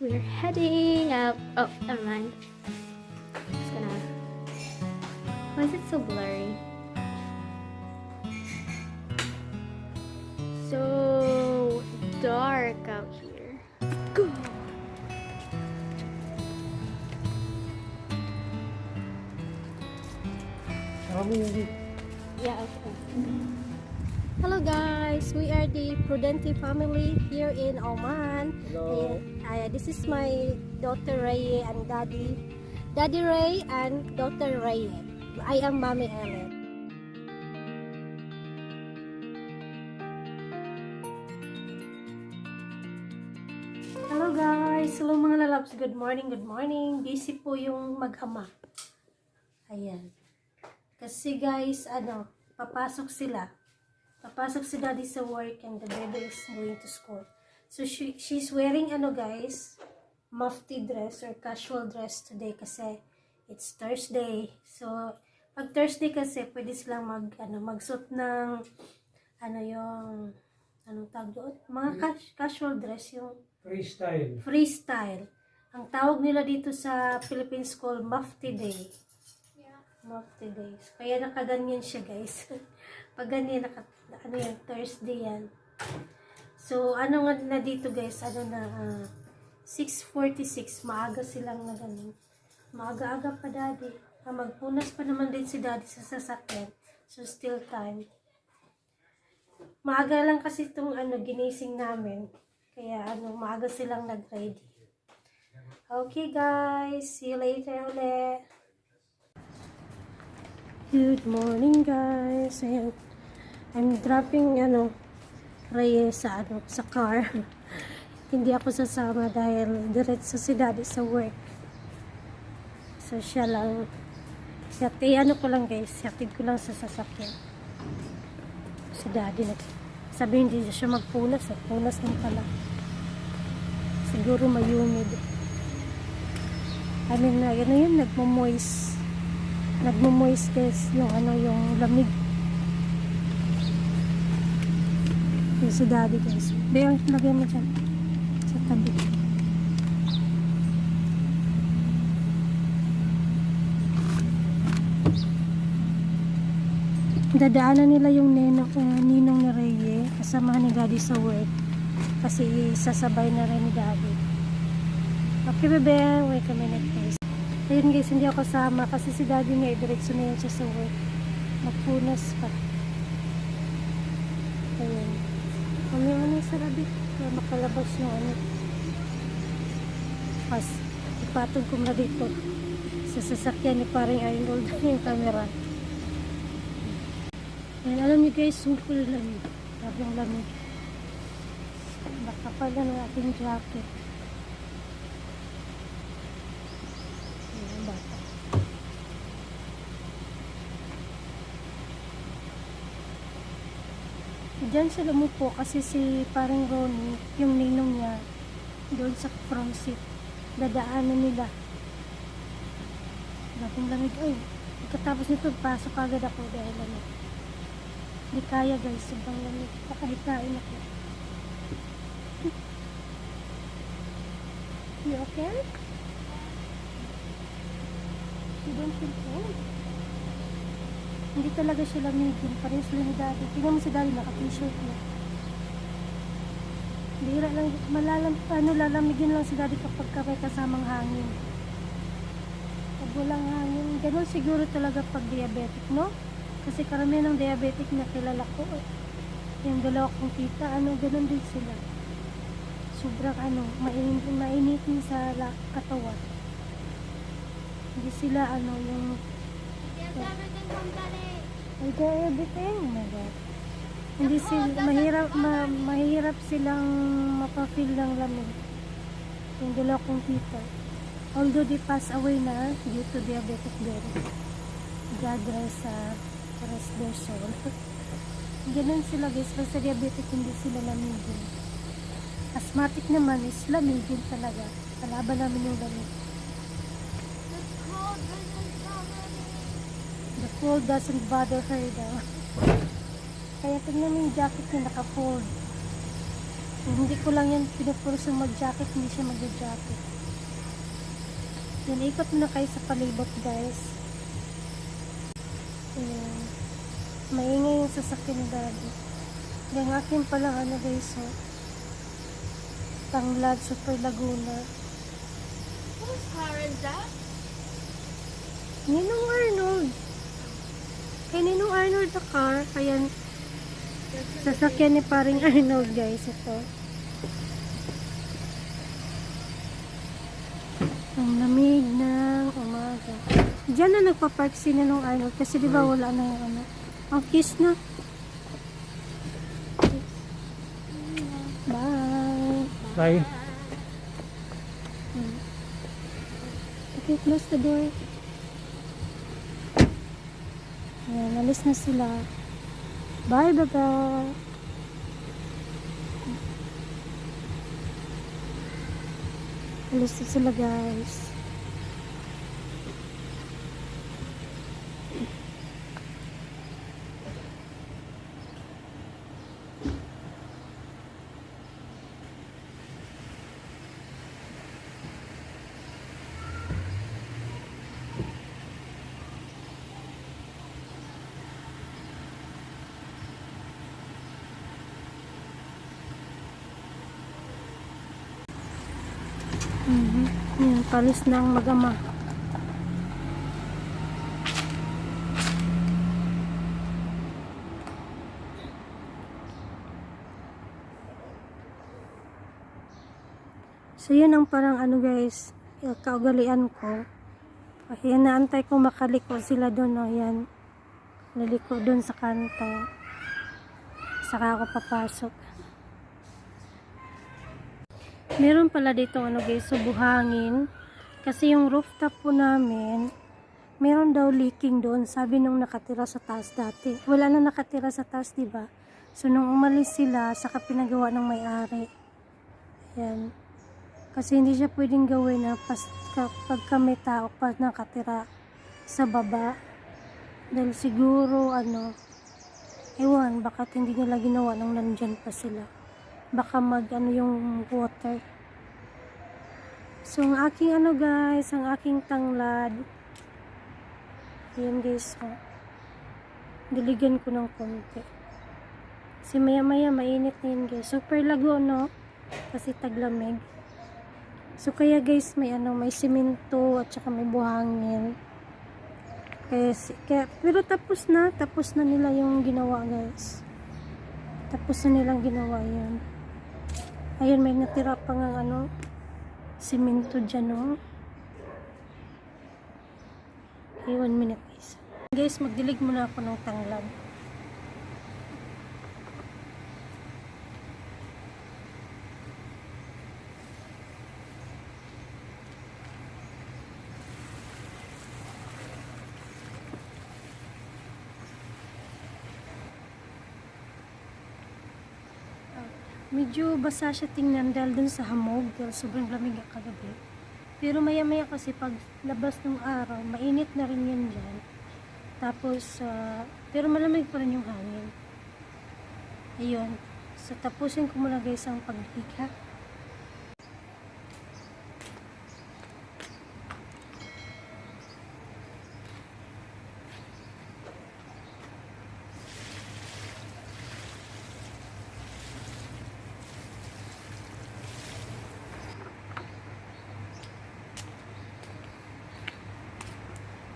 We're heading up. Oh, never mind. Just gonna. Why is it so blurry? So dark out here. Go. Yeah, okay. Hello guys, we are the Prudente family here in Oman. Hello. This is my daughter Ray and Daddy Ray and daughter Ray. I am Mommy Ellen. Hello guys, hello mga lalabs. Good morning, good morning. Busy po yung mag-ama. Ayan. Kasi guys, papasok si daddy sa work and the baby is going to school. So she's wearing guys, mufti dress or casual dress today kasi it's Thursday. So pag Thursday kasi pwede silang magsuot ng anong tawag doon? Mga casual dress, yung freestyle. Ang tawag nila dito sa Philippine school, mufti day. Mufti days. Kaya nakaganyan siya guys. Pag ganyan, Thursday yan. So, nga na dito guys, 6:46, maaga silang na ganun. Maaga-aga pa daddy. Magpunas pa naman din si daddy sa sasakyan. So, still time. Maaga lang kasi itong ginising namin. Kaya maaga silang nag-ready. Okay guys, see you later ulit. Good morning guys. Ayan. I'm dropping Reyes sa car. Hindi ako sasama dahil diretso si daddy sa work. So siya lang. Ko lang guys. Yatid ko lang sa sasakyan. Si daddy sabi hindi siya magpunas. Punas din pala. Siguro mayumid. Nagmo-moist guys yung lamig. Yung si daddy guys. Bayan, lagyan mo dyan sa tabi. Dadaanan nila yung ninong ni Reye kasama ni daddy sa work kasi sasabay na rin ni daddy. Okay bebe, wait a minute guys. Ayun guys, hindi ako kasama kasi si daddy niya diretso na yan siya sa work. Magpunas pa. Ayun. Ano sa rabi para makalabas yung pas ipatong ko na dito sa sasakyan ni paring Arnold yung camera. Ayun, alam niyo guys, super lamig. Sabing lamig. Baka pala ng ating jacket. Diyan sila umupo kasi si parang Ronnie, yung ninong niya, doon sa front seat. Dadaanan nila. Dating lamig. Ay, pagkatapos nito, pasok agad ako dahil hindi kaya guys, sobrang lamig. Pakahitain ako. You okay? You don't feel cold? Hindi talaga siya lamigin. Pareho sila ni daddy. Tingnan mo si daddy, naka-t-shirt niya. Bira lang, lalamigin lang si daddy kapag may kasamang hangin. Pag walang hangin, ganun siguro talaga pag diabetic, no? Kasi karamihan ng diabetic na kilala ko. Yung dalawa kong tita, ganun din sila. Sobrang mainitin sa katawan. Hindi sila yung everything. Oh my God. Hindi sila mahirap silang mapafeel ng lamig. Yung dalawa kong tita. Although they pass away na due to diabetic din. God rest their soul. Ganun sila guys. Basta diabetic hindi sila lamigin. Asthmatic naman is lamigin talaga. Kalaban namin yung lamig. The cold doesn't bother her daw. Kaya tingnan mo yung jacket niya naka-fold. Hindi ko lang yan pinupurso mag-jacket, hindi siya mag-jacket. Yan, ikot muna kayo sa palibot guys. Ayan. Maingay yung sasakyan ni Daddy. Yung akin palang ano guys, oh. Tanglad, Super Laguna. Who's hiring that? Ninong Arnold. Kay Ninong Arnold the car. Ayan. Sasakyan ni paring Arnold guys. Ito. Ang lamig ng umaga. Diyan na nagpa-park si Ninong Arnold. Kasi di ba wala na yung ano. Ang kiss na. Bye. Bye. Okay, close the door. Ayan, alis na sila. Bye, bye. Alis na sila, guys. Yan, palis ng mag-ama. So, yun ang parang ano guys, kaugalian ko. Ayan, naantay ko makaliko sila doon, o yan. Laliko doon sa kanto. Saka ako papasok. Meron pala dito ano guys, so buhangin. Kasi yung rooftop po namin, meron daw leaking doon. Sabi nung nakatira sa taas dati. Wala na nakatira sa taas, diba? So nung umalis sila, saka pinagawa ng may-ari. Yan. Kasi hindi siya pwedeng gawin na kapag may tao pa nakatira sa baba. Dahil siguro ano, ewan, bakit hindi nila ginawa nung nandyan pa sila. Baka ano yung water. So ang aking ano guys, ang aking tanglad. Ayan guys, oh. Diligan ko ng konti. Kasi maya maya mainit na yun guys. Super lago, no? Kasi taglamig. So kaya guys, may ano, may simento at saka may buhangin. Pero tapos na nila yung ginawa guys. Tapos na nilang ginawa yun. Ayun, may natira pa nga ano, simento dyan, no? Okay, 1 minute guys. Guys, magdilig muna ako ng tanglad. Medyo basa siya tingnan dahil dun sa hamog, dahil sobrang lamig ang kagabi. Pero maya maya kasi pag labas ng araw, mainit na rin yan dyan. Tapos, pero malamig pa rin yung hangin. Ayun. So, tapusin ko muna guys ang pagdiga.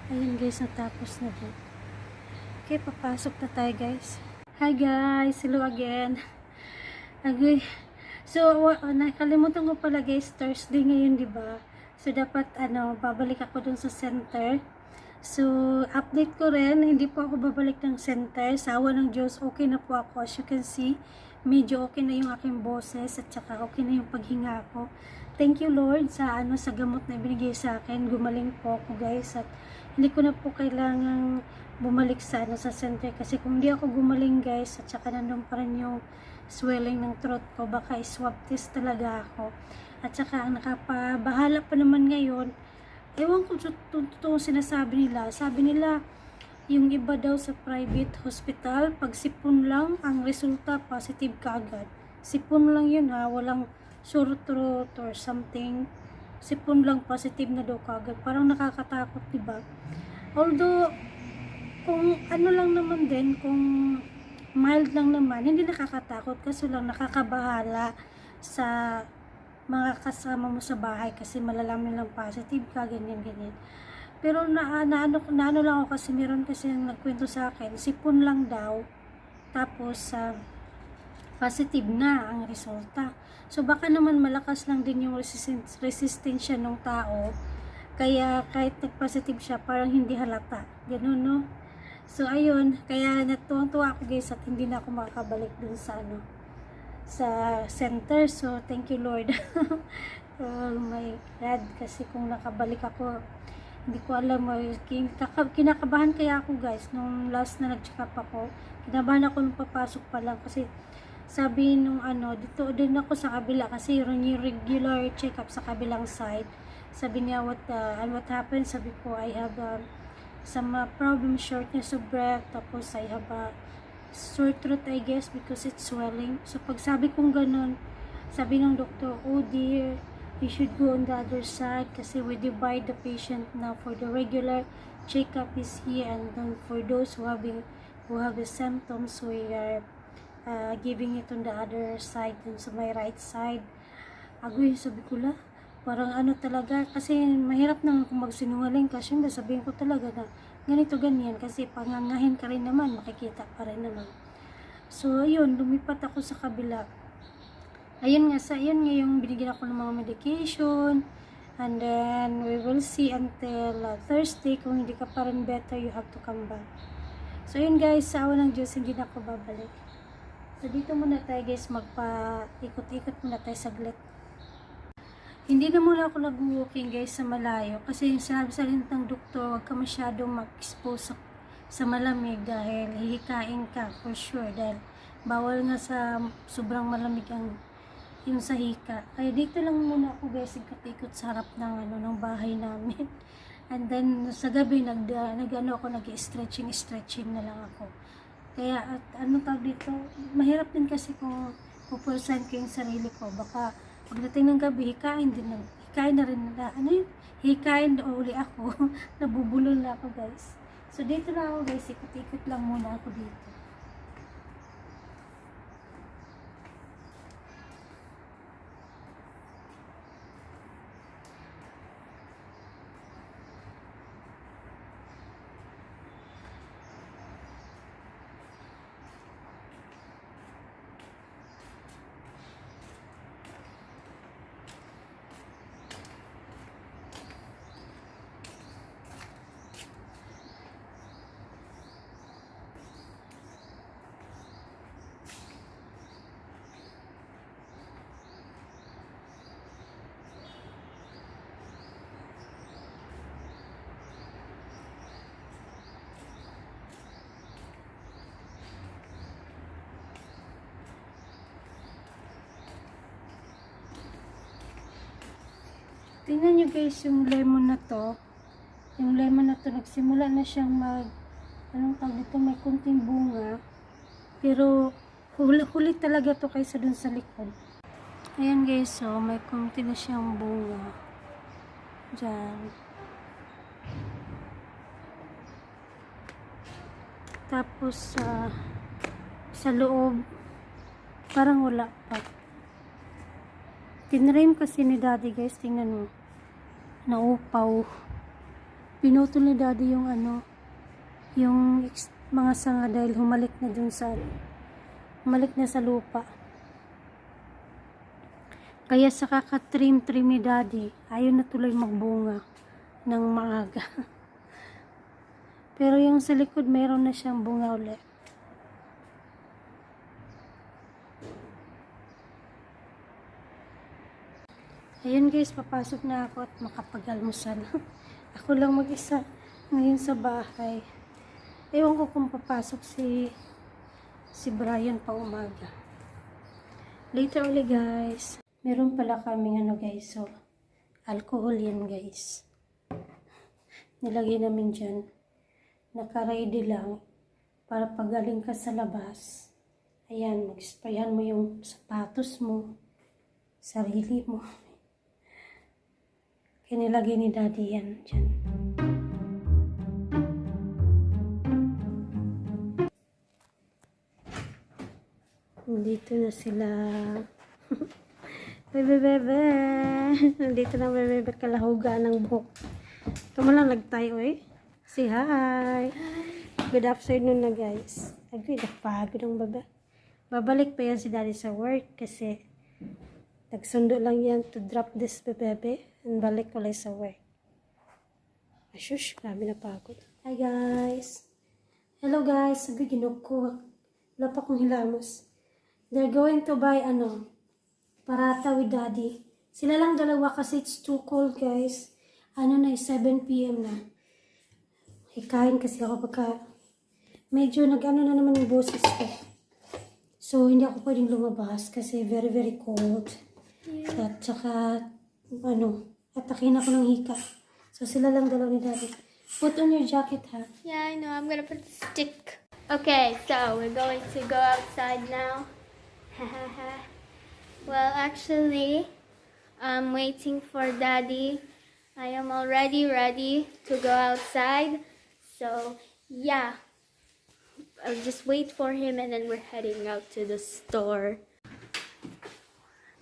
Ayun guys, natapos na po. Okay, papasok na tayo guys. Hi guys, hello again. Okay. So, nakalimutan ko pala guys, Thursday ngayon, diba? So, dapat, babalik ako dun sa center. So, update ko rin, hindi po ako babalik ng center. Sa awa ng Diyos, okay na po ako. As you can see, medyo okay na yung aking boses at saka okay na yung paghinga ko. Thank you Lord sa sa gamot na binigay sa akin. Gumaling po ako guys at hindi ko na po kailangang bumalik sa sa center kasi kung hindi ako gumaling guys at saka nandun pa rin yung swelling ng throat ko, baka i-swab test talaga ako. At saka ang nakapabahala pa naman ngayon, ewan ko totoo sinasabi nila. Sabi nila yung iba daw sa private hospital, pag sipon lang ang resulta positive kaagad. Sipon lang yun ha, walang sore throat or something. Sipon lang, positive na daw kagad. Parang nakakatakot, diba? Although, kung ano lang naman din, kung mild lang naman, hindi nakakatakot, kaso lang nakakabahala sa mga kasama mo sa bahay kasi malalaman lang positive ka, ganyan, ganyan. Pero naano lang ako kasi meron kasi yung nagkwento sa akin, sipon lang daw, tapos positive na ang resulta. So baka naman malakas lang din yung resistensya ng tao, kaya kahit nag-positive siya, parang hindi halata. Ganun, no? So ayun, kaya natuwa ako guys at hindi na ako makakabalik dun sa sa center. So thank you Lord. Oh my God, kasi kung nakabalik ako, hindi ko alam, kinakabahan kaya ako guys nung last na nag-check up ako. Kinabahan ako nung papasok pa lang kasi sabi nung dito din ako sa kabila kasi yung regular check up sa kabilang side. Sabi niya what happened, sabi ko I have some problem, shortness of breath, tapos I have a sore throat I guess because it's swelling. So pag sabi kong ganun, sabi ng doktor, oh dear, you should go on the other side kasi we divide the patient now for the regular check-up is here, and then for those who have the symptoms, we are giving it on the other side, dun sa my right side. Agoy, sabi ko la, parang talaga, kasi mahirap naman kung magsinungaling ka, syempre sabihin ko talaga na ganito ganyan, kasi pangangahin ka rin naman, makikita pa rin naman. So ayun, lumipat ako sa kabila. Ayun nga yung binigyan ako ng mga medication, and then we will see until Thursday. Kung hindi ka pa rin better, you have to come back. So yun guys, sa awa ng Diyos, hindi na ako babalik. So dito muna tayo guys, magpa-ikot-ikot muna tayo saglit. Hindi na muna ako nag-walking guys sa malayo kasi yung sinabi sa rin ng doktor, huwag ka masyadong mag-expose sa malamig dahil hihikain ka for sure, dahil bawal nga sa sobrang malamig yung sa hika. Kaya dito lang muna ako guys, ikot-ikot sa harap ng bahay namin. And then sa gabi nag-stretching na lang ako. Kaya at tawag dito, mahirap din kasi kung pupulsan ko yung sarili ko. Baka pagdating ng gabi, hikain na rin na, hikain na uli ako. Nabubulol na ako guys. So dito na ako guys, ikot-ikot lang muna ako dito. Tingnan nyo guys yung lemon na to. Yung lemon na to, nagsimula na siyang tawag dito, may kunting bunga. Pero huli talaga to kaysa dun sa likod. Ayan guys, so may kunti na siyang bunga. Diyan. Tapos sa loob, parang wala pa. Tinrim kasi ni daddy guys, tingnan mo. Naupaw. Pinutol ni daddy yung yung mga sanga dahil humalik na sa lupa. Kaya sa kakatrim ni daddy, ayaw na tuloy magbunga ng maaga. Pero yung sa likod, mayroon na siyang bunga ulit. Ayun guys, papasok na ako at makapag-almusal. Ako lang mag-isa ngayon sa bahay. Ewan ko kung papasok si Brian pa umaga. Later ulit guys. Meron pala kaming guys, so alcohol yan guys. Nilagay namin dyan. Naka-ready lang para pagaling ka sa labas Ayan, mag-sprayan mo yung sapatos mo, sarili mo. Kinilagay ni Daddy yan dyan. Nandito na sila. Bebe, bebe. Nandito na bebe, kalahuga ng buhok. Tumalang tayo eh. Say hi. Good afternoon na guys. Agad na pagod ang baba. Babalik pa yan si Daddy sa work kasi nagsundo lang yan to drop this bebe and balik ulit sa work. Ashush, grabe na pagod. Hi guys. Hello guys. Sabi ginog ko. Wala pa kong hilamos. They're going to buy parata with Daddy. Sila lang dalawa kasi it's too cold guys. Na 7 PM na. Hikain kasi ako pagka medyo na naman yung boses ko. So, hindi ako pwedeng lumabas kasi very, very cold. Yeah. At saka, atakin ako ng hika. So, sila lang dalawa ni Daddy. Put on your jacket, ha? Yeah, I know. I'm gonna put the stick. Okay, so we're going to go outside now. Well, actually, I'm waiting for Daddy. I am already ready to go outside. So, yeah. I'll just wait for him and then we're heading out to the store.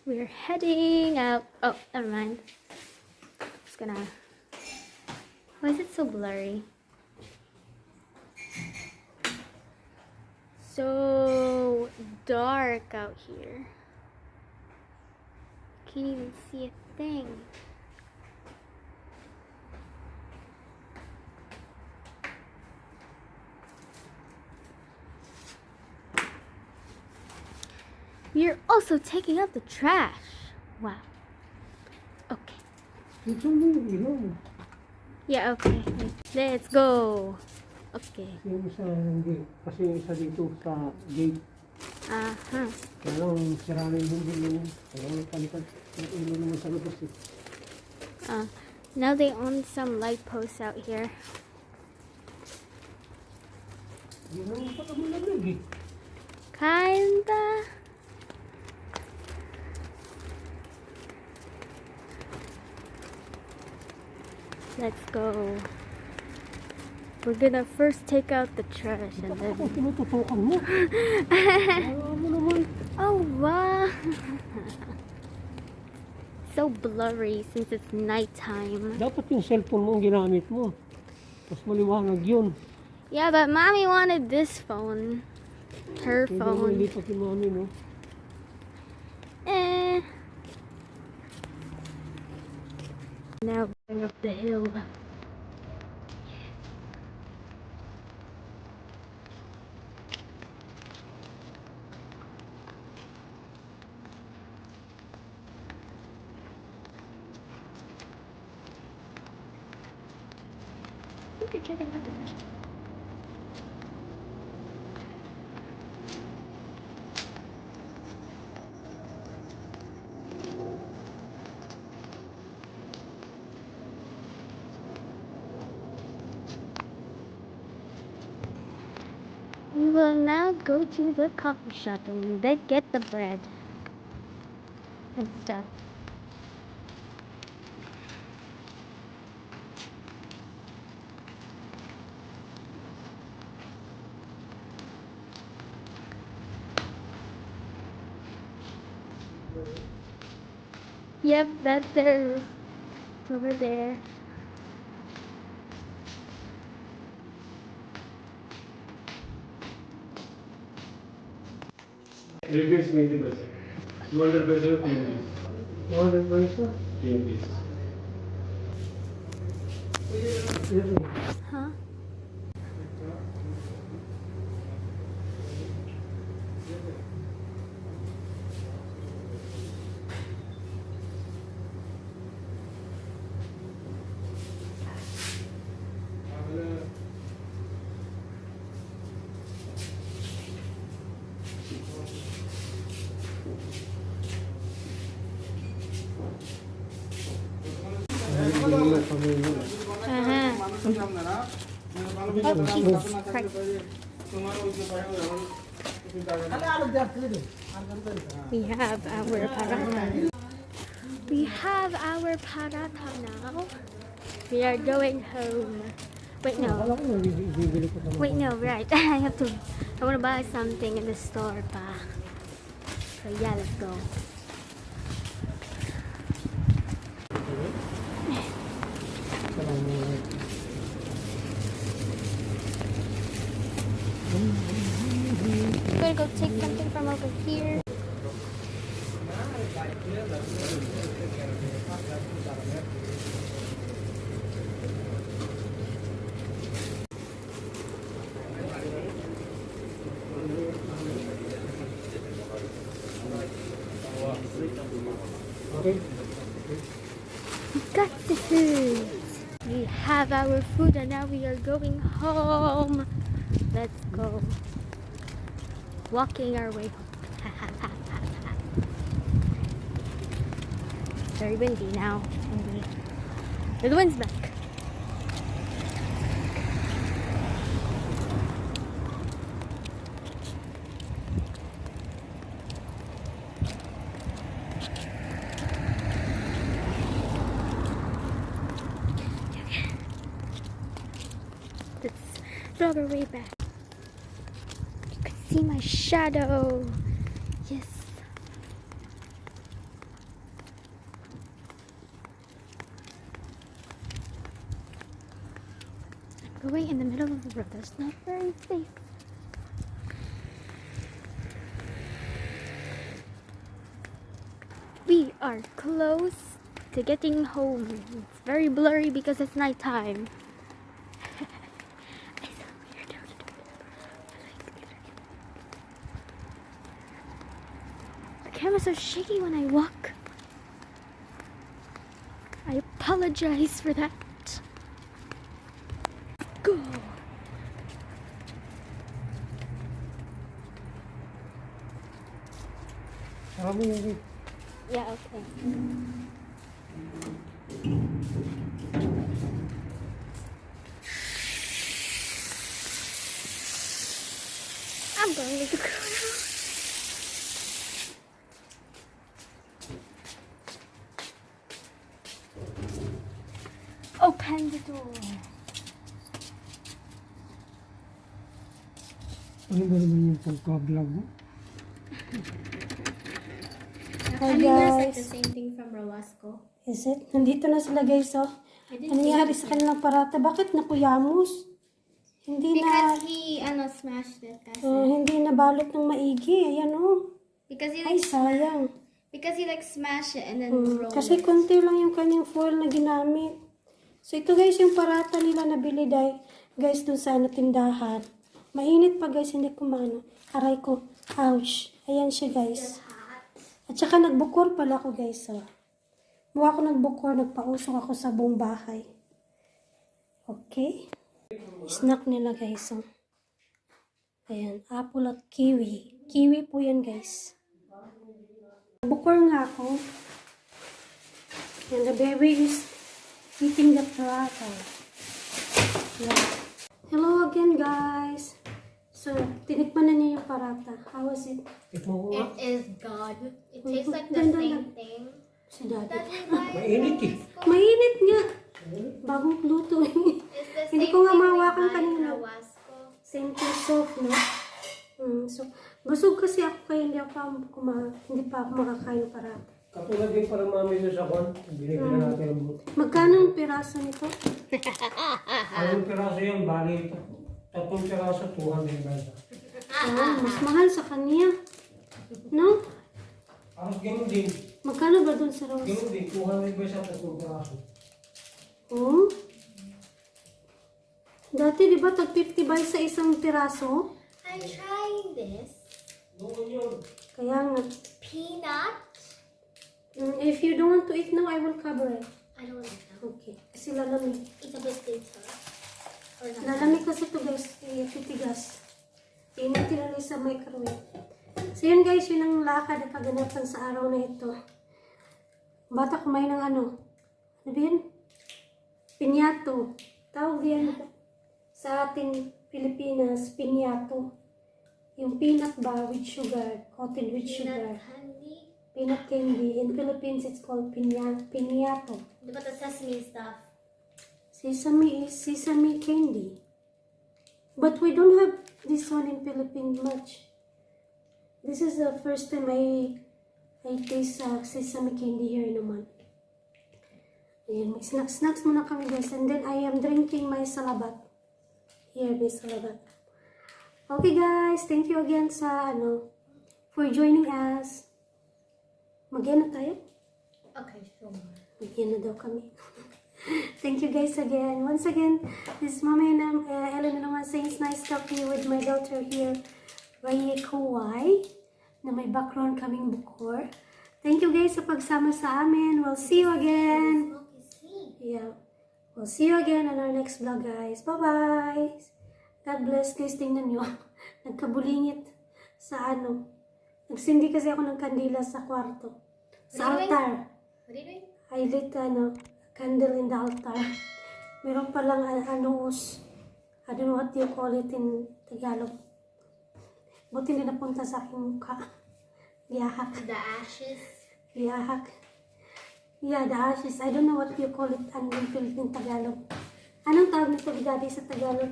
We're heading out. Oh, never mind. Just gonna... Why is it so blurry? So dark out here. Can't even see a thing. You're also taking out the trash. Wow. Okay. Yeah, okay. Let's go. Okay. Yung isa hindi. Kasi yung isa dito sa gate. Uh-huh. Kaya lang, sira na yung hindi yun. Kaya lang, palitan. Yung ulo naman sa labas eh. Now they own some light posts out here. Hindi naman pa kami lamig eh. Kinda. Let's go. We're gonna first take out the trash and then... Ako, tinututukan mo. Ayaw mo naman. Oh wow! So blurry since it's nighttime. Dapat yung cellphone mo ang ginamit mo. Mas maliwanag yun. Yeah, but Mommy wanted this phone. Her Pwede mo phone. ilipat yung mami, no? Now going up the hill. We will now go to the coffee shop and then get the bread and stuff. Yep, that's there. It's over there. Replace me the bus. 200 pesos, 3 piece. 200 peso? 3 piece. Huh? We have our paratha. We have our paratha now. We are going home. Wait, no. Alam ko, bibili ko naman. Wait, no, right. I want to buy something in the store pa. So yeah, let's go. I'm gonna go take something from over here. Okay. We got the food. We have our food and now we are going home. Let's go. Walking our way home. Very windy now. The wind's back. Let's jog our way back. You can see my shadow. Yes. I'm going in the middle of the road. That's not very safe. We are close to getting home. It's very blurry because it's nighttime. It's so weird. The camera's so shaky when I walk. I apologize for that. Go. Sabi niya, Yeah, okay. I'm going to go. Open the door. ano ba naman yung pagka-vlog mo? Hi I think that's like guys. the same thing from Rawasco. Is it? Nandito na sila guys, oh. I didn't Ano nangyari sa kanilang parata? Bakit nakuyamos? Hindi na, Because he smashed it. Kasi. hindi nabalot ng maigi. Ayan, oh. Because he Ay, sayang. because he smashed it and then rolled Kasi it. konti lang yung kanyang foil na ginamit. So, ito guys, yung parata nila nabili dahil, guys, dun sa tindahan. Mainit pa guys, hindi ko maano. Aray ko. Ouch. Ayan siya guys. At saka nagbukor pala ako guys. Oh. Mukha ako nagbukor, nagpausok ako sa buong bahay. Okay. Snack nila guys. Oh. Ayan, apple at kiwi. Kiwi po yan guys. Bukor nga ako. And the baby is eating the paratha. Yeah. Hello again guys. So, tinikman na niya yung paratha. How was it? Tikmo ko nga. It is God. It tastes like the Ganda same lang. thing. Si daddy. Mainit eh. Mainit nga. Bagong luto eh. It's the Hindi same ko nga thing we mahawakan buy kanina. in Rawasco. Same thing soft, no? So, busog kasi ako kaya hindi pa ako makakain ng paratha. Katulad din para mami doon sa kwan. Binigyan na natin ang Magkano ang piraso nito? anong piraso yan? Bali, 3 piraso, 200 pesos. Mas mahal sa kanya. No? Aros ganun din. Magkano ba dun sa Rose? Ganun din, 200 pesos at 3 piraso. Oh? Dati di ba tag 50 ba sa isang piraso? I'm trying this. Doon yun. Kaya nga. Peanut. If you don't want to eat now, I will cover it. I don't like that. Okay. Kasi lalamig. It's a bit bitter. Or not. Lalamig kasi ito guys. Titigas. Initin na sa microwave. So yun guys, yun ang lakad at kaganapan sa araw na ito. Bata kumain ng ano? Ano ba yun? Pinyato. Tawag yan sa ating Pilipinas, pinyato. Yung peanut bar with sugar, coated with sugar. Candy. Peanut candy. In Philippines, it's called piñato. What about the sesame stuff? Sesame is sesame candy. But we don't have this one in Philippines much. This is the first time I taste sesame candy here naman. Ayan, may snacks muna kami guys. And then I am drinking my salabat. Here, may salabat. Okay guys, thank you again for joining us. Mag-yan na tayo? Okay, sure. Mag-yan na daw kami. Thank you guys again. Once again, this is Mama and Ellen naman saying it's nice talking with my daughter here, Raya Kawai, na may background kaming bukor. Thank you guys sa pagsama sa amin. We'll see you again. Yeah. We'll see you again on our next vlog guys. Bye-bye. God bless guys. Tingnan nyo. Nagkabulingit sa Nagsindi kasi ako ng kandila sa kwarto. Sa What are you altar. What are you doing? I lit candle in the altar. Meron palang us. I don't know what you call it in Tagalog. Buti hindi napunta sa aking mukha. Liyahak. The ashes. Liyahak. Yeah, the ashes. I don't know what you call it in Tagalog. Anong tawag nito Daddy sa Tagalog?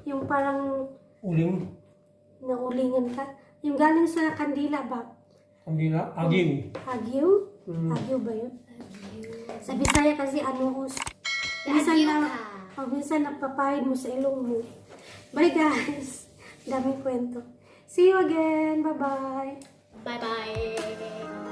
Yung parang Uling, naulingan ka. Yung galing sa kandila ba? kandila, aging. Agyo? Agyo ba yun? Sa Bisaya kasi us. Minsan napapahid mo sa ilong mo. Bye guys! Daming kwento. See you again! Bye-bye! Bye-bye.